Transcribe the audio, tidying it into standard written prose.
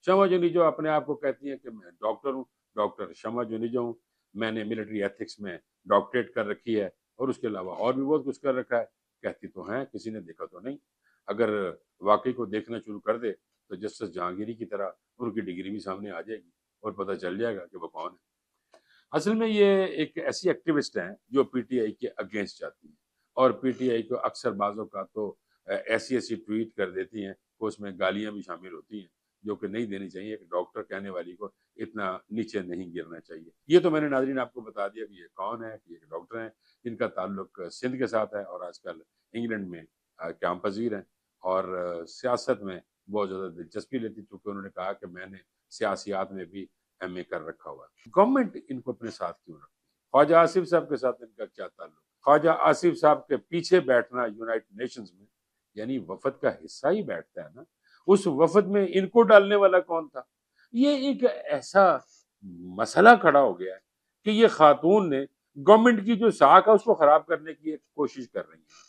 شمع جونی جو اپنے آپ کو کہتی ہیں کہ میں ڈاکٹر ہوں، ڈاکٹر شمع جونی جو ہوں، میں نے ملٹری ایتھکس میں ڈاکٹریٹ کر رکھی ہے اور اس کے علاوہ اور بھی بہت کچھ کر رکھا ہے۔ کہتی تو ہیں، کسی نے دیکھا تو نہیں۔ اگر واقعی کو دیکھنا شروع کر دے تو جسٹس جہانگیری کی طرح ان کی ڈگری بھی سامنے آ جائے گی اور پتہ چل جائے گا کہ وہ کون ہے۔ اصل میں یہ ایک ایسی ایکٹیوسٹ ہیں جو پی ٹی آئی کے اگینسٹ جاتی ہیں، اور پی ٹی آئی کو اکثر بعض اوقات تو ایسی ایسی ٹویٹ کر دیتی ہیں کہ اس میں گالیاں بھی شامل ہوتی ہیں، جو کہ نہیں دینی چاہیے۔ ایک ڈاکٹر کہنے والی کو اتنا نیچے نہیں گرنا چاہیے۔ یہ تو میں نے ناظرین آپ کو بتا دیا کہ یہ کون ہے، کہ یہ ایک ڈاکٹر ہیں جن کا تعلق سندھ کے ساتھ ہے اور آج کل انگلینڈ میں قیام پذیر ہیں، اور سیاست میں بہت زیادہ دلچسپی لیتی، چونکہ انہوں نے کہا کہ میں نے سیاسیات میں بھی ایم اے کر رکھا ہوا ہے۔ گورنمنٹ ان کو اپنے ساتھ کیوں رکھتی ہے؟ خواجہ آصف صاحب کے ساتھ ان کا کیا تعلق؟ خواجہ آصف صاحب کے پیچھے بیٹھنا یونائٹڈ نیشنز میں، یعنی وفد کا حصہ ہی بیٹھتا ہے نا، اس وفد میں ان کو ڈالنے والا کون تھا؟ یہ ایک ایسا مسئلہ کھڑا ہو گیا ہے کہ یہ خاتون نے گورنمنٹ کی جو ساکھ ہے اس کو خراب کرنے کی ایک کوشش کر رہی ہیں۔